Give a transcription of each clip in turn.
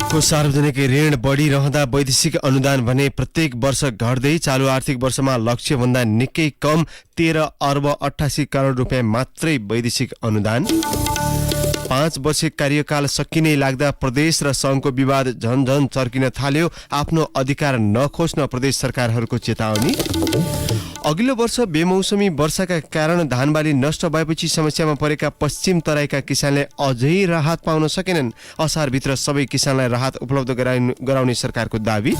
देशको सार्वजनिक ऋण बढिरहँदा वैदेशिक अनुदान भने प्रत्येक वर्ष घट्दै चालु आर्थिक वर्षमा लक्ष्यभन्दा निकै कम 13 अर्ब 88 करोड रुपियाँ मात्रै वैदेशिक अनुदान। 5 वर्ष कार्यकाल सकिने लाग्दा प्रदेश र सङ्घको विवाद झनझन चर्किन थाल्यो। आफ्नो अधिकार नखोज्न प्रदेश सरकारहरूको चेतावनी। अघिल्लो वर्ष बेमौसमी वर्षाका कारण धानबाली नष्ट भएपछि समस्यामा परेका पश्चिम तराईका किसानले अझै राहत पाउन सकेनन्। असारभित्र सबै किसानलाई राहत उपलब्ध गराउने सरकारको दाबी।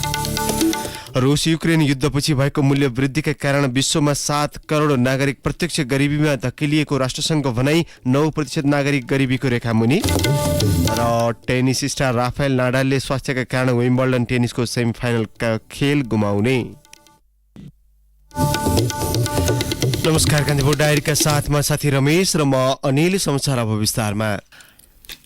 रुस युक्रेन युद्धपछि भएको मूल्य वृद्धिका कारण विश्वमा 7 करोड नागरिक प्रत्यक्ष गरिबीमा धकेलिएको राष्ट्रसङ्घको भनाई। 9% नागरिक गरिबीको रेखामुनि। र टेनिस स्टार राफेल नाडालले स्वास्थ्यका कारण विम्बल्डन टेनिसको सेमिफाइनलका खेल गुमाउने। नमस्कार, कान्तिपुर डायरीका साथमा साथी रमेश र म अनिल। समाचार अब विस्तारमा।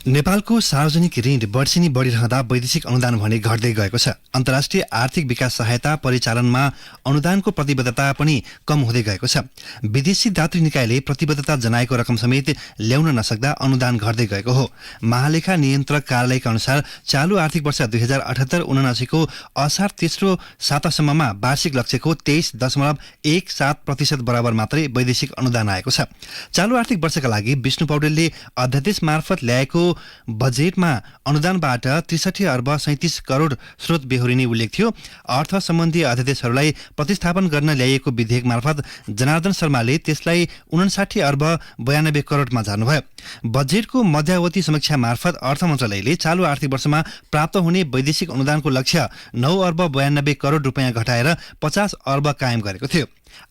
नेपालको सार्वजनिक ऋण वर्षेनी बढिरहँदा वैदेशिक अनुदान भने घट्दै गएको छ। अन्तर्राष्ट्रिय आर्थिक विकास सहायता परिचालनमा अनुदानको प्रतिबद्धता पनि कम हुँदै गएको छ। विदेशी दातृ निकायले प्रतिबद्धता जनाएको रकम समेत ल्याउन नसक्दा अनुदान घट्दै गएको हो। महालेखा नियन्त्रक कार्यालयका अनुसार चालु आर्थिक वर्ष 2078-79 को असार तेस्रो सातासम्ममा वार्षिक लक्ष्यको 23.17% बराबर मात्रै वैदेशिक अनुदान आएको छ। चालु आर्थिक वर्षका लागि विष्णु पौडेलले अध्यादेश मार्फत ल्याएको बजेटमा अनुदानबाट 63 अर्ब 37 करोड स्रोत बेहोरिने उल्लेख थियो। अर्थ सम्बन्धी अध्यादेशहरूलाई प्रतिस्थापन गर्न ल्याइएको विधेयक मार्फत जनार्दन शर्माले त्यसलाई 59 अर्ब 92 करोडमा झार्नुभयो। बजेटको मध्यावधि समीक्षा मार्फत अर्थ मन्त्रालयले चालु आर्थिक वर्षमा प्राप्त हुने वैदेशिक अनुदानको लक्ष्य 9 अर्ब 92 करोड रुपियाँ घटाएर 50 अर्ब कायम गरेको थियो।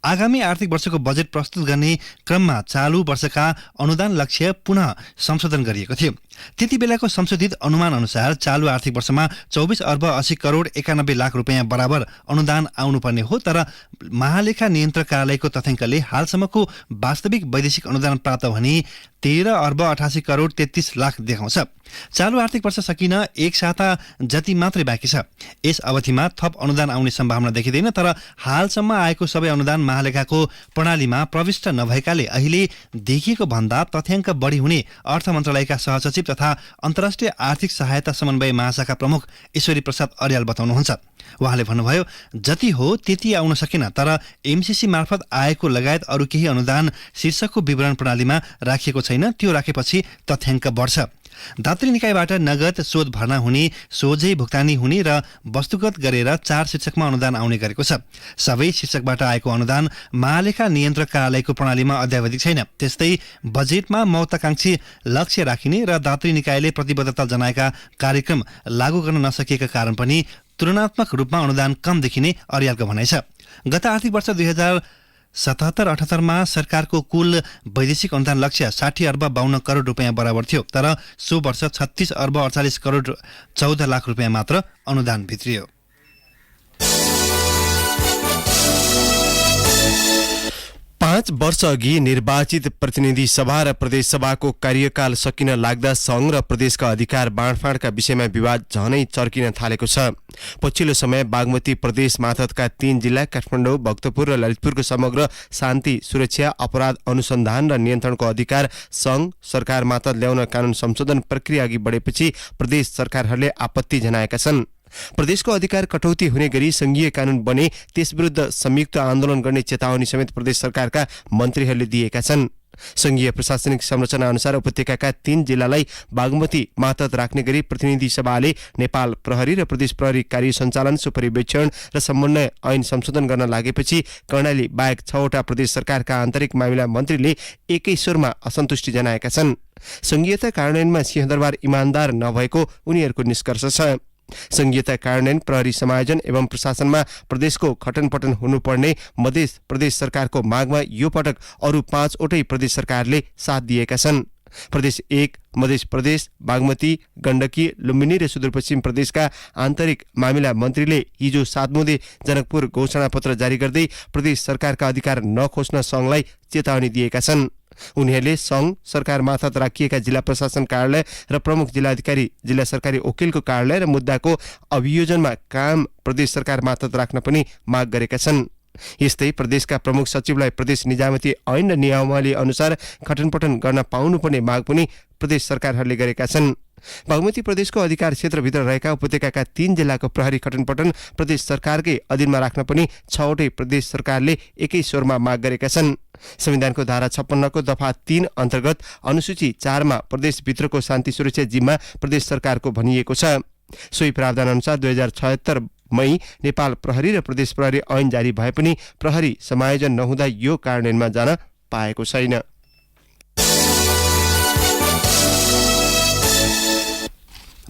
आगामी आर्थिक वर्षको बजेट प्रस्तुत गर्ने क्रममा चालु वर्षका अनुदान लक्ष्य पुनः संशोधन गरिएको थियो। त्यति बेलाको संशोधित अनुमान अनुसार चालु आर्थिक वर्षमा 24 अर्ब 80 करोड 91 लाख रुपियाँ बराबर अनुदान आउनुपर्ने हो। तर महालेखा नियन्त्रक कार्यालयको तथ्याङ्कले हालसम्मको वास्तविक वैदेशिक अनुदान प्राप्त भने 13 अर्ब 88 करोड 33 लाख देखाउँछ। चालु आर्थिक वर्ष सकिन एक साता जति मात्रै बाँकी छ। यस अवधिमा थप अनुदान आउने सम्भावना देखिँदैन। तर हालसम्म आएको सबै अनुदान महालेखाको प्रणालीमा प्रविष्ट नभएकाले अहिले देखिएको भन्दा तथ्याङ्क बढी हुने अर्थ मन्त्रालयका सहसचिव तथा अन्तर्राष्ट्रिय आर्थिक सहायता समन्वय महाशाखा प्रमुख ईश्वरी प्रसाद अर्याल बताउनुहुन्छ। उहाँले भन्नुभयो, जति हो त्यति आउन सकेन, तर एमसीसी मार्फत आएको लगायत अरू केही अनुदान शीर्षकको विवरण प्रणालीमा राखिएको छैन। त्यो राखेपछि तथ्याङ्क बढ्छ। दातृ निकायबाट नगद शोध भर्ना हुने, सोझै भुक्तानी हुने र वस्तुगत गरेर 4 शीर्षकमा अनुदान आउने गरेको छ। सबै शीर्षकबाट आएको अनुदान महालेखा नियन्त्रक कार्यालयको प्रणालीमा अद्यावधिक छैन। त्यस्तै बजेटमा महत्वाकांक्षी लक्ष्य राखिने र दातृ निकायले प्रतिबद्धता जनाएका कार्यक्रम लागू गर्न नसकिएका कारण पनि तुलनात्मक रूपमा अनुदान कम देखिने अर्यालको भनाइ छ। गत आर्थिक वर्ष 2077-78 मा सरकारको कुल वैदेशिक अनुदान लक्ष्य 60 अर्ब 52 करोड रुपियाँ बराबर थियो। तर सो वर्ष 36 अर्ब 48 करोड 14 लाख रुपियाँ मात्र अनुदान भित्रियो। 5 वर्ष अघि निर्वाचित प्रतिनिधि सभा र प्रदेश सभाको कार्यकाल सकिन लाग्दा सङ्घ र प्रदेशका अधिकार बाँडफाँडका विषयमा विवाद झनै चर्किन थालेको छ। पछिल्लो समय बागमती प्रदेश मार्फतका 3 जिल्ला काठमाडौँ, भक्तपुर र ललितपुरको समग्र शान्ति, सुरक्षा, अपराध अनुसन्धान र नियन्त्रणको अधिकार सङ्घ सरकार मार्फत ल्याउन कानून संशोधन प्रक्रिया अघि बढेपछि प्रदेश सरकारहरूले आपत्ति जनाएका छन्। प्रदेशको अधिकार कटौती हुने गरी संघीय कानून बने त्यसविरुद्ध संयुक्त आन्दोलन गर्ने चेतावनी समेत प्रदेश सरकारका मन्त्रीहरूले दिएका छन्। संघीय प्रशासनिक संरचना अनुसार उपत्यकाका 3 जिल्लालाई बागमती मातहत राख्ने गरी प्रतिनिधि सभाले नेपाल प्रहरी र प्रदेश प्रहरी कार्य सञ्चालन, सुपरिवेक्षण र समन्वय ऐन संशोधन गर्न लागेपछि कर्णाली बाहेक 6 वटा प्रदेश सरकारका आन्तरिक मामिला मन्त्रीले एकै स्वरमा असन्तुष्टि जनाएका छन्। संघीयता कार्यान्वयनमा सिंहदरबार इमान्दार नभएको उनीहरूको निष्कर्ष छ। संघीयता कार्यान्वयन, प्रहरी समायोजन एवं प्रशासनमा प्रदेशको खटनपटन हुनुपर्ने मध्य प्रदेश सरकारको मागमा यो पटक अरू 5 वटै प्रदेश सरकारले साथ दिएका छन्। प्रदेश 1, मध्य प्रदेश, बागमती, गण्डकी, लुम्बिनी र सुदूरपश्चिम प्रदेशका आन्तरिक मामिला मन्त्रीले हिजो 7 बुँदे जनकपुर घोषणापत्र जारी गर्दै प्रदेश सरकारका अधिकार नखोज्न सङ्घलाई चेतावनी दिएका छन्। उनीहरूले सङ्घ सरकार मार्फत राखिएका जिल्ला प्रशासन कार्यालय र प्रमुख जिल्लाधिकारी, जिल्ला सरकारी वकिलको कार्यालय र मुद्दाको अभियोजनमा काम प्रदेश सरकार मार्फत राख्न पनि माग गरेका छन्। यस्तै प्रदेशका प्रमुख सचिवलाई प्रदेश निजामती ऐन र नियमावली अनुसार खटनपटन गर्न पाउनुपर्ने माग पनि प्रदेश सरकारहरूले गरेका छन्। बागमती प्रदेशको अधिकार क्षेत्रभित्र रहेका उपत्यकाका 3 जिल्लाको प्रहरी खटनपटन प्रदेश सरकारकै अधीनमा राख्न पनि 6वटै प्रदेश सरकारले एकै स्वरमा माग गरेका छन्। संविधानको धारा 56 को दफा 3 अन्तर्गत अनुसूची 4 मा प्रदेशभित्रको शान्ति सुरक्षा जिम्मा प्रदेश सरकारको भनिएको छ। सोही प्रावधान अनुसार 2076 मई नेपाल प्रहरी र प्रदेश प्रहरी ऐन जारी भए पनि प्रहरी समायोजन नहुँदा यो कार्यान्वयनमा जान पाएको छैन।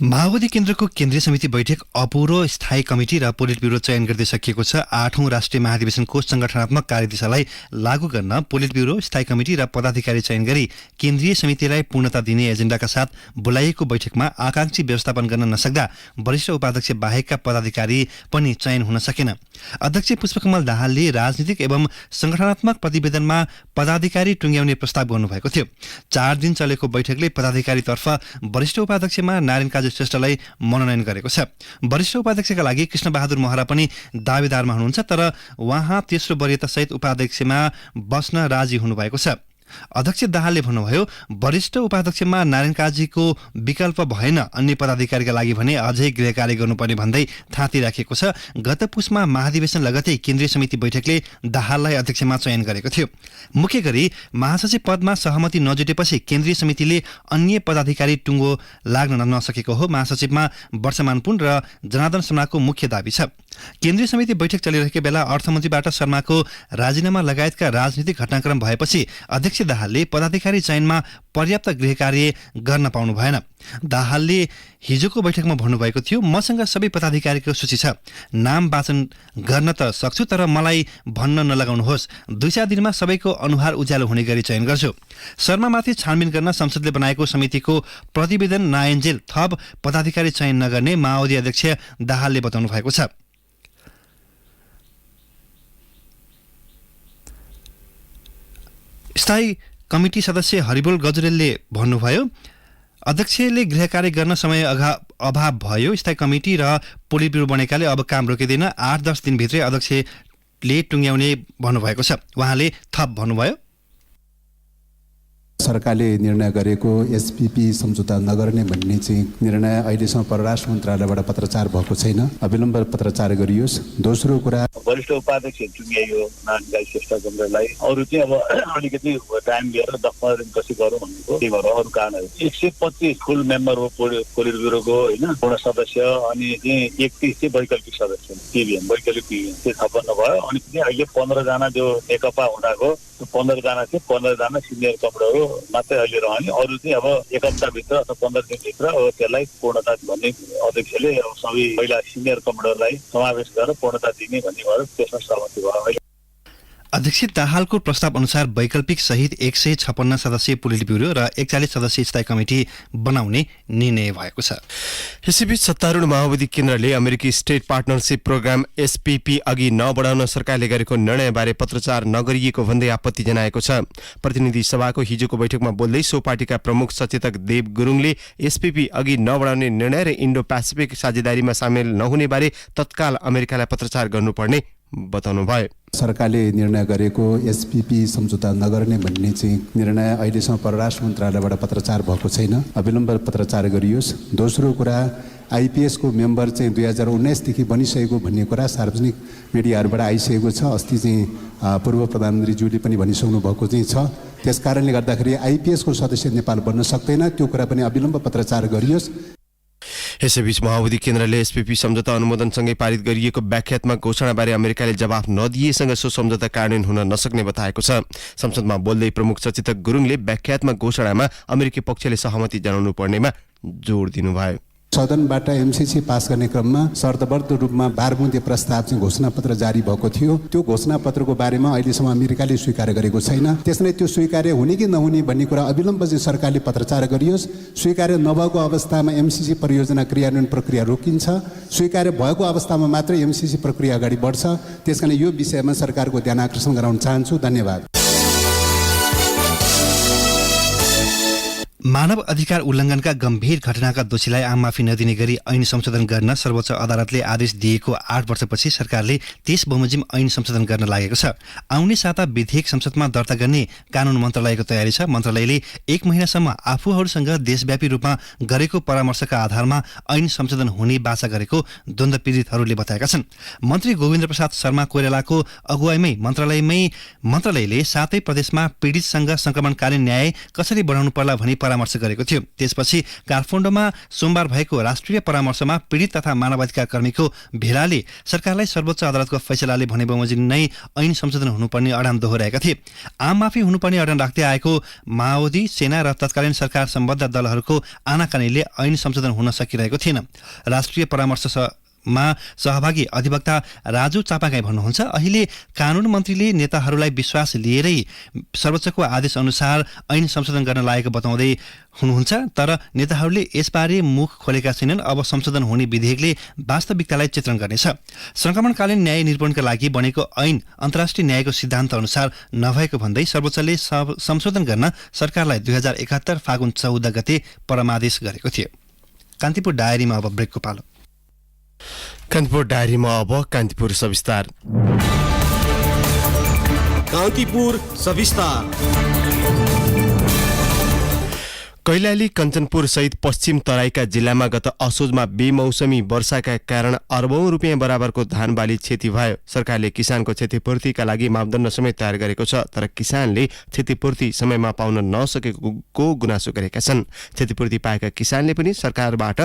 माओवादी केन्द्रको केन्द्रीय समिति बैठक अपूरो स्थायी कमिटी र पोलिट ब्युरो चयन गर्दै सकिएको छ। 8औं राष्ट्रिय महाधिवेशनको संगठनात्मक कार्यदिशालाई लागू गर्न पोलिट ब्युरो, स्थायी कमिटी र पदाधिकारी चयन गरी केन्द्रीय समितिलाई पूर्णता दिने एजेन्डाका साथ बोलाइएको बैठकमा आकांक्षी व्यवस्थापन गर्न नसक्दा वरिष्ठ उपाध्यक्ष बाहेकका पदाधिकारी पनि चयन हुन सकेन। अध्यक्ष पुष्पकमल दाहालले राजनीतिक एवं संगठनात्मक प्रतिवेदनमा पदाधिकारी टुङ्ग्याउने प्रस्ताव गर्नुभएको थियो। 4 दिन चलेको बैठकले पदाधिकारीतर्फ वरिष्ठ उपाध्यक्षमा नारायण काजी श्रेष्ठलाई मनोनयन गरेको छ। वरिष्ठ उपाध्यक्षका लागि कृष्णबहादुर महरा पनि दावेदारमा हुनुहुन्छ, तर उहाँ तेस्रो वरियतासहित उपाध्यक्षमा बस्न राजी हुनुभएको छ। अध्यक्ष दाहालले भन्नुभयो, वरिष्ठ उपाध्यक्षमा नारायण काजीको विकल्प भएन, अन्य पदाधिकारीका लागि भने अझै गृह कार्य गर्नुपर्ने भन्दै थाँती राखेको छ। गत पुसमा महाधिवेशन लगतै केन्द्रीय समिति बैठकले दाहाललाई अध्यक्षमा चयन गरेको थियो। मुख्य गरी महासचिव पदमा सहमति नजुटेपछि केन्द्रीय समितिले अन्य पदाधिकारी टुङ्गो लाग्न नसकेको हो महासचिवमा वर्षमान पुन र जनार्दन शर्माको मुख्य दाबी छ। केन्द्रीय समिति बैठक चलिरहेको बेला अर्थमन्त्रीबाट शर्माको राजीनामा लगायतका राजनीतिक घटनाक्रम भएपछि अध्यक्ष दाहालले पदाधिकारी चयनमा पर्याप्त गृह कार्य गर्न पाउनु भएन। दाहालले हिजोको बैठकमा भन्नुभएको थियो, मसँग सबै पदाधिकारीको सूची छ, नाम वाचन गर्न त सक्छु, तर मलाई भन्न नलगाउनुहोस्। 2-4 दिनमा सबैको अनुहार उज्यालो हुने गरी चयन गर्छु। शर्मामाथि छानबिन गर्न संसदले बनाएको समितिको प्रतिवेदन नआइन्जेल थप पदाधिकारी चयन नगर्ने माओवादी अध्यक्ष दाहालले बताउनु भएको छ। स्थायी कमिटी सदस्य हरिबोल गजुरेलले भन्नुभयो, अध्यक्षले गृह कार्य गर्न समय अभाव भयो। स्थायी कमिटी र पोलिट ब्युरो बनेकाले अब काम रोकिँदैन। 8-10 दिनभित्रै अध्यक्षले टुङ्ग्याउने भन्नुभएको छ। उहाँले थप भन्नुभयो, सरकारले निर्णय गरेको एसपीपी सम्झौता नगर्ने भन्ने चाहिँ निर्णय अहिलेसम्म परराष्ट्र मन्त्रालयबाट पत्रचार भएको छैन। अविलम्ब पत्रचार गरियोस्। दोस्रो कुरा, वरिष्ठ उपाध्यक्ष चुनियो नारायण श्रेष्ठ केन्द्रलाई अरू चाहिँ अब अलिकति टाइम लिएर 10-15 दिन पछि गरौँ भनेको त्यही भएर अरू कारणहरू 125 फुल मेम्बर हो पोलिट ब्युरोको होइन पूर्ण सदस्य, अनि चाहिँ 31 चाहिँ वैकल्पिक सदस्य पिबिएम वैकल्पिक पिबिएम त्यो छापन्न भयो। अनि अहिले 15 जना जो नेकपा हुँदाको 15 जना चाहिँ 15 जना सिनियर कमान्डरहरू मात्रै अहिले रहने, अरू चाहिँ अब एक हप्ताभित्र अथवा 15 दिनभित्र अब त्यसलाई पूर्णता भन्ने अध्यक्षले सबै पहिला सिनियर कमान्डरलाई समावेश गरेर पूर्णता दिने भन्ने भएर त्यसमा सहमति भयो। अध्यक्ष दाहालको प्रस्ताव अनुसार वैकल्पिक सहित 156 सदस्यीय पोलिट ब्युरो र 41 सदस्यीय स्थायी कमिटी बनाउने निर्णय भएको छ। यसैबीच सत्तारूढ माओवादी केन्द्रले अमेरिकी स्टेट पार्टनरशिप प्रोग्राम एसपीपी अघि नबढाउन सरकारले गरेको निर्णयबारे पत्रचार नगरिएको भन्दै आपत्ति जनाएको छ। प्रतिनिधि सभाको हिजोको बैठकमा बोल्दै सो पार्टीका प्रमुख सचेतक देव गुरुङले एसपीपी अघि नबढाउने निर्णय र इन्डो पेसिफिक साझेदारीमा सामेल नहुने बारे तत्काल अमेरिकालाई पत्रचार गर्नुपर्ने बताउनु भयो। सरकारले निर्णय गरेको एसपीपी सम्झौता नगर्ने भन्ने चाहिँ निर्णय अहिलेसम्म परराष्ट्र मन्त्रालयबाट पत्रचार भएको छैन। अविलम्ब पत्रचार गरियोस्। दोस्रो कुरा, आइपिएसको मेम्बर चाहिँ 2019 देखि बनिसकेको भन्ने कुरा सार्वजनिक मिडियाहरूबाट आइसकेको छ। अस्ति चाहिँ पूर्व प्रधानमन्त्रीज्यूले पनि भनिसक्नु भएको चाहिँ छ। त्यसकारणले गर्दाखेरि आइपिएसको सदस्य नेपाल बन्न सक्दैन, त्यो कुरा पनि अविलम्ब पत्रचार गरियोस्। यसैबीच माओवादी केन्द्रले एसपीपी सम्झौता अनुमोदनसँगै पारित गरिएको व्याख्यात्मक घोषणाबारे अमेरिकाले जवाफ नदिएसँग सो सम्झौता कार्यान्वयन हुन नसक्ने बताएको छ। संसदमा बोल्दै प्रमुख सचेतक गुरुङले व्याख्यात्मक घोषणामा अमेरिकी पक्षले सहमति जनाउनु पर्नेमा जोड दिनुभयो। सदनबाट एमसीसी पास गर्ने क्रममा शर्तबद्ध रूपमा 12 बुँदे प्रस्ताव चाहिँ घोषणापत्र जारी भएको थियो। त्यो घोषणापत्रको बारेमा अहिलेसम्म अमेरिकाले स्वीकार गरेको छैन। त्यसैले त्यो स्वीकार्य हुने कि नहुने भन्ने कुरा अविलम्ब चाहिँ सरकारले पत्रचार गरियोस्। स्वीकार्य नभएको अवस्थामा एमसीसी परियोजना क्रियान्वयन प्रक्रिया रोकिन्छ। स्वीकार्य भएको अवस्थामा मात्रै एमसीसी प्रक्रिया अगाडि बढ्छ। त्यसकारण यो विषयमा सरकारको ध्यान आकर्षण गराउन चाहन्छु। धन्यवाद। मानव अधिकार उल्लङ्घनका गम्भीर घटनाका दोषीलाई आम माफी नदिने गरी ऐन संशोधन गर्न सर्वोच्च अदालतले आदेश दिएको 8 वर्षपछि सरकारले 23 बमोजिम ऐन संशोधन गर्न लागेको छ। आउने साता विधेयक संसदमा दर्ता गर्ने कानून मन्त्रालयको तयारी छ। मन्त्रालयले 1 महिनासम्म आफूहरूसँग देशव्यापी रूपमा गरेको परामर्शका आधारमा ऐन संशोधन हुने बाचा गरेको द्वन्द्व पीडितहरूले बताएका छन्। मन्त्री गोविन्द प्रसाद शर्मा कोइरालाको अगुवाईमै मन्त्रालयले 7 प्रदेशमा पीडितसँग संक्रमणकालीन न्याय कसरी बढाउनु पर्ला भनी परामर्श गरेको थियो। त्यसपछि काठमाडौँमा सोमबार भएको राष्ट्रिय परामर्शमा पीडित तथा मानवाधिकार कर्मीको भेलाले सरकारलाई सर्वोच्च अदालतको फैसलाले भने बमोजिम नै ऐन संशोधन हुनुपर्ने अडान दोहोर्याएका थिए। आम माफी हुनुपर्ने अडान राख्दै आएको माओवादी सेना र तत्कालीन सरकार सम्बद्ध दलहरूको आनाकानीले ऐन संशोधन हुन सकिरहेको थिएन। राष्ट्रिय परामर्शमा सहभागी अधिवक्ता राजु चापागाई भन्नुहुन्छ, अहिले कानून मन्त्रीले नेताहरूलाई विश्वास लिएरै सर्वोच्चको आदेश अनुसार ऐन संशोधन गर्न लागेको बताउँदै हुनुहुन्छ। तर नेताहरूले यसबारे मुख खोलेका छैनन्। अब संशोधन हुने विधेयकले वास्तविकतालाई चित्रण गर्नेछ। संक्रमणकालीन न्याय निरूपणका लागि बनेको ऐन अन्तर्राष्ट्रिय न्यायको सिद्धान्त अनुसार नभएको भन्दै सर्वोच्चले संशोधन गर्न सरकारलाई 2071 फागुन 14 गते परमादेश गरेको थियो। कान्तिपुर डायरीमा अब ब्रेकको पालो। कान्तिपुर डायरीमा अब कान्तिपुर सविस्तार। कान्तिपुर सविस्तार। कैलाली कञ्चनपुर सहित पश्चिम तराईका जिल्लामा गत असोजमा बेमौसमी वर्षाका कारण अर्बौं रुपियाँ बराबरको धान बाली क्षति भयो। सरकारले किसानको क्षतिपूर्तिका लागि मापदण्ड समेत तयार गरेको छ, तर किसानले क्षतिपूर्ति समयमा पाउन नसकेको गुनासो गरेका छन्। क्षतिपूर्ति पाएका किसानले पनि सरकारबाट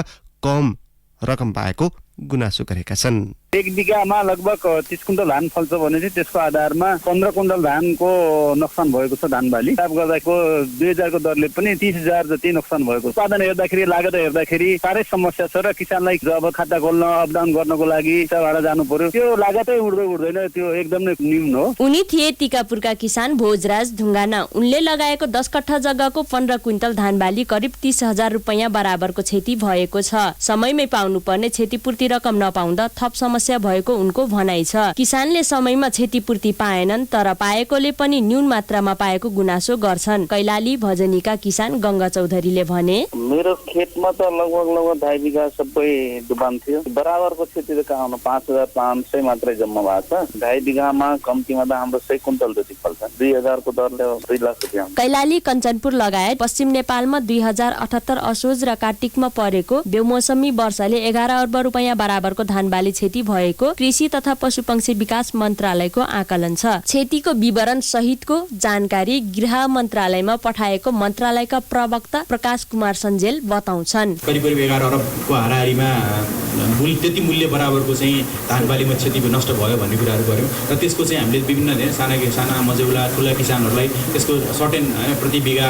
कम रकम पाएको गुनासो गरेका छन्। 1 बिघामा लगभग 30 कुन्टल धान फल्छ भने चाहिँ त्यसको आधारमा 15 कुन्टल धानको नोक्सान भएको छ। धान बाली हिसाब गर्दाको 2000 को दरले पनि 30,000 जति नोक्सान भएको। उत्पादन हेर्दाखेरि लागत हेर्दाखेरि साह्रै समस्या छ र किसानलाई जब खाता खोल्न अपडाउन गर्नको लागि भाडा जानु पर्यो, त्यो लागतै उड्दैन, त्यो एकदमै न्यून हो। उनी थिए टिकापुरका किसान भोजराज ढुङ्गाना। उनले लगाएको 10 कट्ठा जग्गाको 15 क्विन्टल धान बाली करिब 30,000 रुपैयाँ बराबरको क्षति भएको छ। समयमै पाउनुपर्ने क्षतिपूर्ति रकम नपाउँदा थप समस्या भएको उनको भनाइ छ। किसानले समयमा क्षतिपूर्ति पाएनन्, तर पाएकोले पनि न्यून मात्रामा पाएको गुनासो गर्छन्। कैलाली भजनीका किसान गंगा चौधरीले भने, मेरो खेतमा त लगभग 2.5 बिघा सबै डुबान थियो। बराबरको क्षति त कहाँ 5,500 मात्रै जम्मा भएको छ। 2.5 बिघामा कम्तीमा त हाम्रो 100 कुन्टल जति फल्छ। 2,000 को दरले 2 लाख रुपैयाँ। कैलाली कञ्चनपुर लगायत पश्चिम नेपालमा 2078 असोज र कार्तिकमा परेको बेमौसमी वर्षाले 11 अर्ब रुपैयाँ बराबरको धान बाली क्षति भएको कृषि तथा पशुपक्षी विकास मन्त्रालयको आकलन छ। क्षतिको विवरण सहितको जानकारी गृह मन्त्रालयमा पठाएको मन्त्रालयका प्रवक्ता प्रकाश कुमार सञ्जेल बताउँछन्। करिब 11 अरबको हाराहारीमा त्यति मूल्य बराबरको चाहिँ धान बालीमा क्षति नष्ट भयो भन्ने कुराहरू गर्यौँ र त्यसको चाहिँ हामीले विभिन्न साना मझौला ठुला किसानहरूलाई त्यसको सर्टेन प्रति बिघा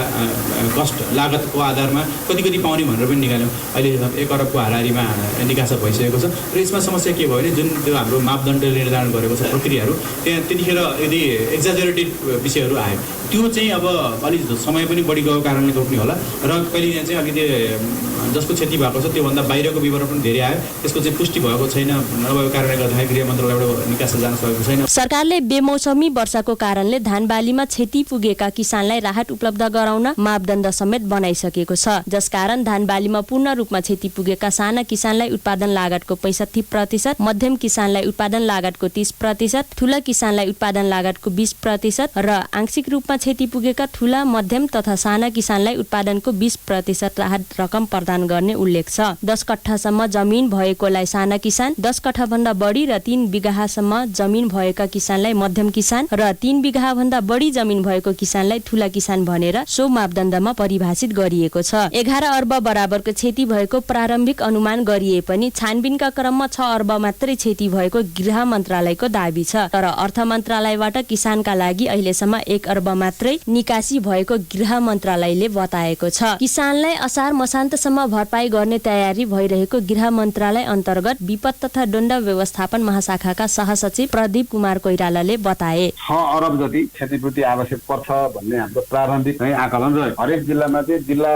कस्ट लागतको आधारमा कति पाउने भनेर पनि निकाल्यौँ। अहिले 1 अरबको हाराहारीमा निकास भइसकेको छ र यसमा समस्या के भयो भने जुन त्यो हाम्रो मापदण्डले निर्धारण गरेको छ प्रक्रियाहरू, त्यहाँ त्यतिखेर यदि एक्जाजरेटेड विषयहरू आयो, त्यो चाहिँ अब अलिक समय पनि बढी गएको कारणले रोक्ने होला र कहिले यहाँ चाहिँ अलिकति जसको क्षति भएको छ त्योभन्दा बाहिरको विवरण पनि धेरै आयो, त्यसको चाहिँ पुष्टि भएको छैन। नभएको कारणले गर्दाखेरि गृह मन्त्रालयबाट निकास जान सकेको छैन। सरकारले बेमौसमी वर्षाको कारणले धान बालीमा क्षति पुगेका किसानलाई राहत उपलब्ध गराउन मापदण्ड समेत बनाइसकेको छ, जसकारण धान बालीमा पूर्ण रूपमा क्षति पुगेका साना किसानलाई उत्पादन लागतको 65%, मध्यम किसानलाई उत्पादन लागतको 30%, ठूला किसानलाई उत्पादन लागतको 20% र आंशिक रूपमा क्षति पुगेका ठूला, मध्यम तथा साना किसानलाई उत्पादनको 20% राहत रकम प्रदान गर्ने उल्लेख छ। 10 कट्ठासम्म जमिन भएकोलाई साना किसान, 10 कट्ठा भन्दा बढी र 3 बिघासम्म जमिन भएका किसानलाई मध्यम किसान र 3 बिघा भन्दा बढी जमिन भएको किसानलाई ठूला किसान भनेर सो मापदण्डमा परिभाषित गरिएको छ। 11 अर्ब बराबरको क्षति भएको प्रारम्भिक अनुमान गरिए पनि छानबिनका क्रममा 6 अर्ब मात्रै क्षति भएको गृह मन्त्रालयको दाबी छ। तर अर्थ मन्त्रालयबाट किसानका लागि अहिलेसम्म 1 अर्ब मात्रै निकासी भएको गृह मन्त्रालयले बताएको छ। किसानलाई असार मसान्तसम्म भरपाई गर्ने तयारी भइरहेको गृह मन्त्रालय अन्तर्गत विपद तथा दण्ड व्यवस्थापन महाशाखाका सहसचिव प्रदीप कुमार कोइरालाले बताए। 6 अरब जति क्षतिपूर्ति आवश्यक पर्छ भन्ने हाम्रो प्रारम्भिक आकलन रह्यो। हरेक जिल्लामा चाहिँ जिल्ला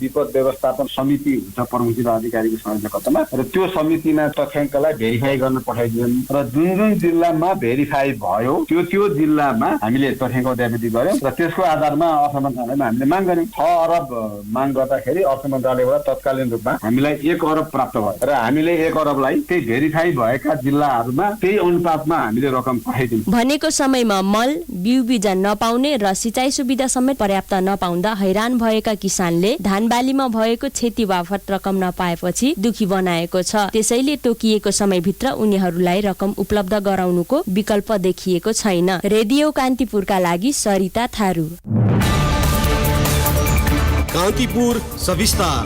विपद व्यवस्थापन समिति हुन्छ प्रमुख जिल्ला अधिकारीको संयोजकत्वमा, र त्यो समितिमा तथ्याङ्कलाई भेरिफाई गर्न पठाइदिन्छन् र जुन जिल्लामा भेरिफाई भयो त्यो जिल्लामा हामीले तथ्याङ्क अध्यावधि गर्यौं र त्यसको आधारमा अर्थ मन्त्रालयमा हामीले माग गर्यौं। 6 अरब माग गर्दाखेरि अर्थ मन्त्रालयबाट तत्कालीन रूपमा हामीलाई 1 अरब प्राप्त भयो र हामीले 1 अरबलाई त्यही भेरिफाई भएका जिल्लाहरूमा त्यही अनुपातमा हामीले रकम पठाइदियौं। भनेको समयमा मल, बिउ बिजन नपाउने र सिँचाइ सुविधा समेत पर्याप्त नपाउँदा हैरान भएका किसानले धानबालीमा भएको क्षति बापत रकम नपाएपछि दुखी बनाएको छ। त्यसैले तोकिएको समयभित्र उनीहरूलाई रकम उपलब्ध गराउनुको विकल्प देखिएको छैन। रेडियो कान्तिपुरका लागि सरिता थारू। कान्तिपुर सविस्तार।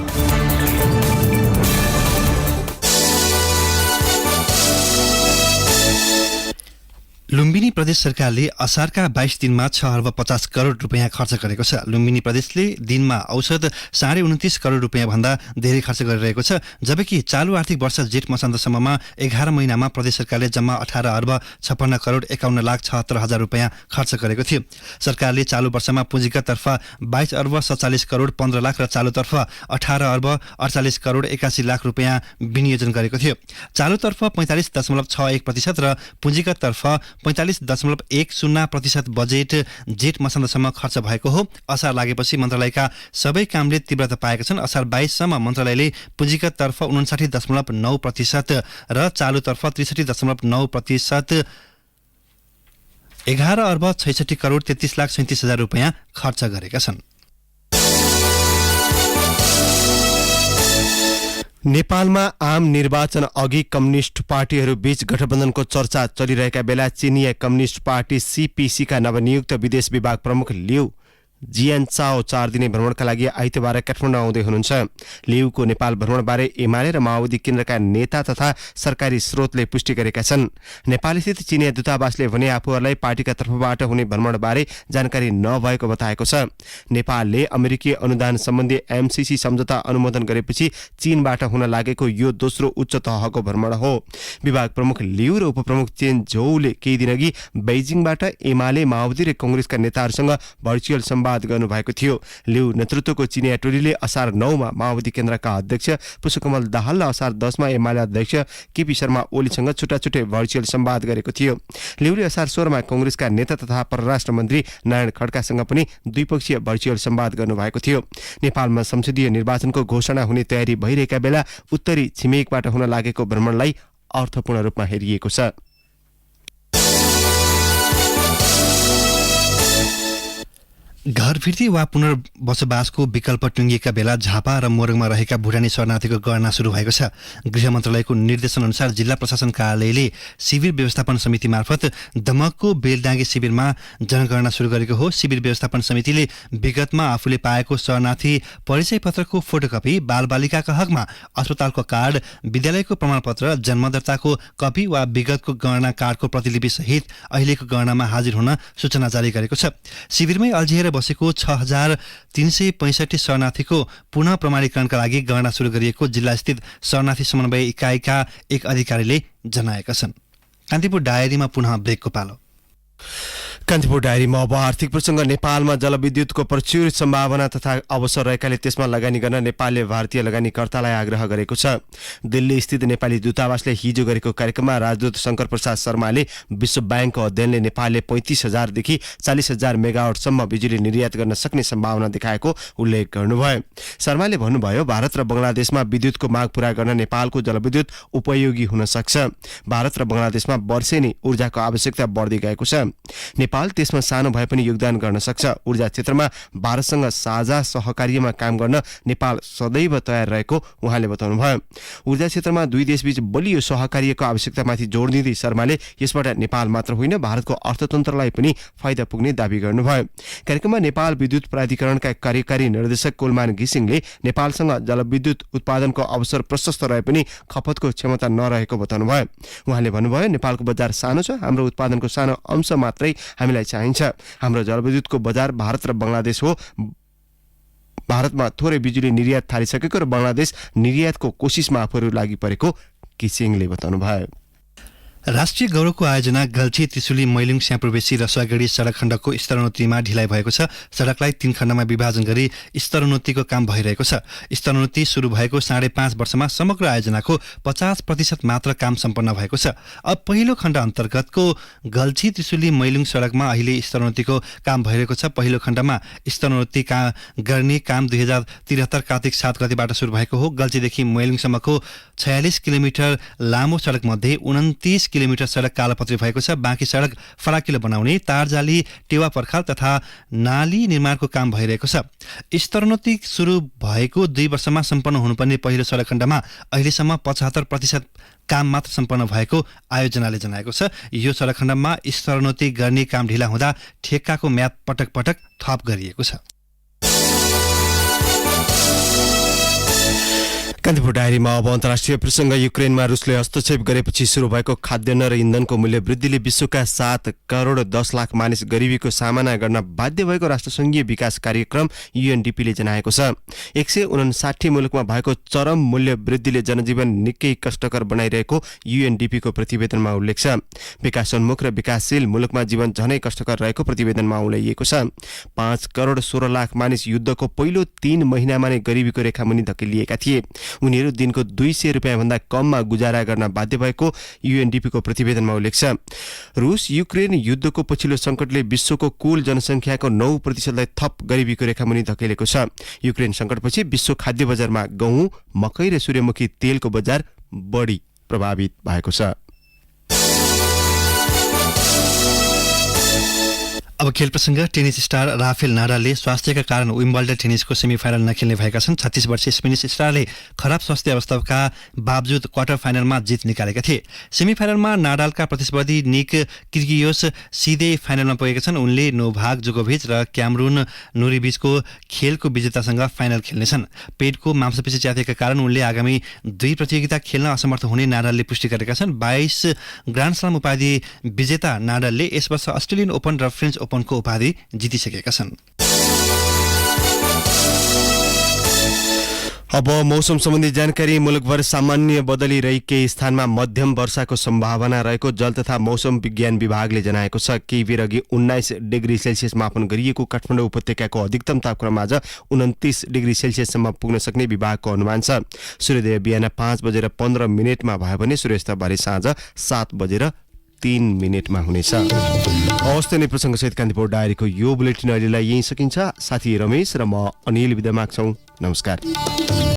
लुम्बिनी प्रदेश सरकारले असारका 22 दिनमा 6 अर्ब 50 करोड रुपियाँ खर्च गरेको छ। लुम्बिनी प्रदेशले दिनमा औसत 29.5 करोड रुपियाँ भन्दा धेरै खर्च गरिरहेको छ, जबकि चालु आर्थिक वर्ष जेठ मसान्तसम्ममा 11 महिनामा प्रदेश सरकारले जम्मा 18 अर्ब 56 करोड 51 लाख 76 हजार रुपियाँ खर्च गरेको थियो। सरकारले चालु वर्षमा पुँजीगततर्फ 22 अर्ब 47 करोड 15 लाख र चालुतर्फ 18 अर्ब 48 करोड 81 लाख रुपियाँ विनियोजन गरेको थियो। चालुतर्फ 45.61% र पुँजीगततर्फ 45.10% बजेट जेठ मसान्तसम्म खर्च भएको हो। असार लागेपछि मन्त्रालयका सबै कामले तीव्रता पाएका छन्। असार 22 सम्म मन्त्रालयले पुँजीगततर्फ 59.9% र चालुतर्फ 63.9% 11 अर्ब 66 करोड 33 लाख 37 हजार रुपियाँ खर्च गरेका छन्। नेपालमा आम निर्वाचन अघि कम्युनिस्ट पार्टीहरू बीच गठबन्धनको चर्चा चलिरहेका बेला चिनिया कम्युनिस्ट पार्टी सीपीसीका नवनियुक्त विदेश विभाग प्रमुख लिउ जियान चाओ 4 दिने भ्रमणका लागि आइतबार काठमाडौँ आउँदै हुनुहुन्छ। लिउको नेपाल भ्रमणबारे एमाले र माओवादी केन्द्रका नेता तथा सरकारी स्रोतले पुष्टि गरेका छन्। नेपालस्थित चिनिया दूतावासले भने आफूहरूलाई पार्टीका तर्फबाट हुने भ्रमणबारे जानकारी नभएको बताएको छ। नेपालले अमेरिकी अनुदान सम्बन्धी एमसीसी सम्झौता अनुमोदन गरेपछि चीनबाट हुन लागेको यो दोस्रो उच्च तहको भ्रमण हो। विभाग प्रमुख लिउ र उपप्रमुख चेन झोउले केही दिनअघि बेइजिङबाट एमाले माओवादी र कांग्रेसका नेताहरूसँग भर्चुअल गर्नुभएको थियो। लिउ नेतृत्वको चिनिया टोलीले असार 9 मा माओवादी केन्द्रका अध्यक्ष पुष्पकमल दाहाल र असार 10 मा एमाले अध्यक्ष केपी शर्मा ओलीसँग छुट्टा-छुट्टै भर्चुअल संवाद गरेको थियो। लिउले असार 16 मा कांग्रेसका नेता तथा परराष्ट्र मन्त्री नारायण खड्कासँग पनि द्विपक्षीय भर्चुअल संवाद गर्नुभएको थियो। नेपालमा संसदीय निर्वाचनको घोषणा हुने तयारी भइरहेका बेला उत्तरी छिमेकबाट हुन लागेको भ्रमणलाई अर्थपूर्ण रूपमा हेरिएको छ। घर फिर्ती वा पुनर्बसोबासको विकल्प टुङ्गिएका बेला झापा र मोरङमा रहेका भुटानी शरणार्थीको गणना सुरु भएको छ। गृह मन्त्रालयको निर्देशनअनुसार जिल्ला प्रशासन कार्यालयले शिविर व्यवस्थापन समिति मार्फत दमकको बेलडाँगे शिविरमा जनगणना सुरु गरेको हो। शिविर व्यवस्थापन समितिले विगतमा आफूले पाएको शरणार्थी परिचय पत्रको फोटोकपी, बालबालिकाका हकमा अस्पतालको कार्ड, विद्यालयको प्रमाणपत्र, जन्मदर्ताको कपी वा विगतको गणना कार्डको प्रतिलिपि सहित अहिलेको गणनामा हाजिर हुन सूचना जारी गरेको छ। शिविरमै अल्झिएर बसेको 6,365 शरणार्थीको पुनः प्रमाणीकरणका लागि गणना सुरु गरिएको जिल्लास्थित शरणार्थी समन्वय इकाइका एक अधिकारीले जनाएका छन्। कान्तिपुर डायरीमा पुनः ब्रेकको पालो। कान्तिपुर डायरीमा अब आर्थिक प्रसङ्ग। नेपालमा जलविद्युतको प्रचुर सम्भावना तथा अवसर रहेकाले त्यसमा लगानी गर्न नेपालले भारतीय लगानीकर्तालाई आग्रह गरेको छ। दिल्ली स्थित नेपाली दूतावासले हिजो गरेको कार्यक्रममा राजदूत शंकर प्रसाद शर्माले विश्व ब्याङ्कको अध्ययनले नेपालले 35,000 देखि 40,000 मेगावाटसम्म बिजुली निर्यात गर्न सक्ने सम्भावना देखाएको उल्लेख गर्नुभयो। शर्माले भन्नुभयो, भारत र बंगलादेशमा विद्युतको माग पूरा गर्न नेपालको जलविद्युत उपयोगी हुन सक्छ। भारत र बंगलादेशमा वर्षेनी ऊर्जाको आवश्यकता बढ्दै गएको छ। नेपाल त्यसमा सानो भए पनि योगदान गर्न सक्छ। ऊर्जा क्षेत्रमा भारतसँग साझा सहकार्यमा काम गर्न नेपाल सदैव तयार रहेको उहाँले बताउनुभयो। ऊर्जा क्षेत्रमा दुई देशबीच बलियो सहकार्यको आवश्यकतामाथि जोड दिँदै शर्माले यसबाट नेपाल मात्र होइन भारतको अर्थतन्त्रलाई पनि फाइदा पुग्ने दावी गर्नुभयो। कार्यक्रममा नेपाल विद्युत प्राधिकरणका कार्यकारी निर्देशक कुलमान घिसिङले नेपालसँग जलविद्युत उत्पादनको अवसर प्रशस्त रहे पनि खपतको क्षमता नरहेको बताउनुभयो। उहाँले भन्नुभयो, नेपालको बजार सानो छ, हाम्रो उत्पादनको सानो अंश मात्रै हामीलाई चाहिन्छ। हाम्रो जलविद्युतको बजार भारत र बंगलादेश हो। भारतमा थोरै बिजुली निर्यात थालिसकेको र बङ्गलादेश निर्यातको कोसिसमा आफूहरू लागि परेको किसिङले बताउनुभयो। राष्ट्रिय गौरवको आयोजना गल्छी त्रिशुली मैलुङ स्यापुरबेसी रसुवागढी सडक खण्डको स्तरोन्नतिमा ढिलाइ भएको छ। सडकलाई 3 खण्डमा विभाजन गरी स्तरोन्नतिको काम भइरहेको छ। स्तरोन्नति सुरु भएको 5.5 वर्षमा समग्र आयोजनाको 50% मात्र काम सम्पन्न भएको छ। अब पहिलो खण्ड अन्तर्गतको गल्छी त्रिशुली मैलुङ सडकमा अहिले स्तरोन्नतिको काम भइरहेको छ। पहिलो खण्डमा स्तरोन्नति गर्ने काम 2073 कार्तिक 7 गतेबाट सुरु भएको हो। गल्छीदेखि मैलुङसम्मको 46 किलोमिटर लामो सडकमध्ये 29 किलोमिटर सडक कालोपत्री भएको छ। बाँकी सडक फराकिलो बनाउने, तारजाली, टेवा पर्खाल तथा नाली निर्माणको काम भइरहेको छ। स्तरोन्नति सुरु भएको 2 वर्षमा सम्पन्न हुनुपर्ने पहिलो सडक खण्डमा अहिलेसम्म 75% काम मात्र सम्पन्न भएको आयोजनाले जनाएको छ। यो सडक खण्डमा स्तरोन्नति गर्ने काम ढिला हुँदा ठेक्काको म्याद पटक पटक थप गरिएको छ। कान्तिपुर डायरीमा अब अन्तर्राष्ट्रिय प्रसङ्ग। युक्रेनमा रुसले हस्तक्षेप गरेपछि सुरु भएको खाद्यान्न र इन्धनको मूल्य वृद्धिले विश्वका 7 करोड 10 लाख मानिस गरिबीको सामना गर्न बाध्य भएको राष्ट्रसङ्घीय विकास कार्यक्रम UNDP ले जनाएको छ। 159 मुलुकमा भएको चरम मूल्य वृद्धिले जनजीवन निकै कष्टकर बनाइरहेको UNDP को प्रतिवेदनमा उल्लेख छ। विकासोन्मुख र विकासशील मुलुकमा जीवन झनै कष्टकर रहेको प्रतिवेदनमा उल्लेखिएको छ। 5 करोड 16 लाख मानिस युद्धको पहिलो 3 महिनामा नै गरिबीको रेखामुनि धकेलिएका थिए। उनीहरू दिनको 200 रुपियाँ भन्दा कममा गुजारा गर्न बाध्य भएको UNDP को प्रतिवेदनमा उल्लेख छ। रुस युक्रेन युद्धको पछिल्लो सङ्कटले विश्वको कुल जनसङ्ख्याको 9% थप गरिबीको रेखामुनि धकेलेको छ। युक्रेन सङ्कटपछि विश्व खाद्य बजारमा गहुँ, मकै र सूर्यमुखी तेलको बजार बढी प्रभावित भएको छ। अब खेल प्रसङ्ग। टेनिस स्टार राफेल नाडालले स्वास्थ्यका कारण विम्बल्डन टेनिसको सेमिफाइनल नखेल्ने भएका छन्। 36 वर्षीय स्पेनिस स्टारले खराब स्वास्थ्य अवस्थाका बावजुद क्वार्टर फाइनलमा जित निकालेका थिए। सेमिफाइनलमा नाडालका प्रतिस्पर्धी निक किर्गियोस सिधै फाइनलमा पुगेका छन्। उनले नोभाक जोकोभिच र क्यामरुन नोरीबीचको खेलको विजेतासँग फाइनल खेल्नेछन्। पेटको मांसपेशी च्यातिएका कारण उनले आगामी 2 प्रतियोगिता खेल्न असमर्थ हुने नाडालले पुष्टि गरेका छन्। 22 ग्रान्ड स्लाम उपाधि विजेता नाडालले यस वर्ष अस्ट्रेलियन ओपन र फ्रेन्च ओपनको उपाधि जितिसकेका छन्। अब मौसम सम्बन्धी जानकारी। मुलुकभर सामान्य बदली रही केही स्थानमा मध्यम वर्षाको सम्भावना रहेको जल तथा मौसम विज्ञान विभागले जनाएको छ। केही बेर अघि 19 डिग्री सेल्सियस मापन गरिएको काठमाडौँ उपत्यकाको अधिकतम तापक्रम आज 29 डिग्री सेल्सियससम्म पुग्न सक्ने विभागको अनुमान छ। सूर्योदय बिहान 5:15 भयो भने सूर्यास्त भरे साँझ 7:03 हुनेछ। हवस् त नै प्रसङ्गसहित कान्तिपुर डायरीको यो बुलेटिन अहिलेलाई यहीँ सकिन्छ। साथी रमेश र म अनिल बिदा माग्छौँ। नमस्कार।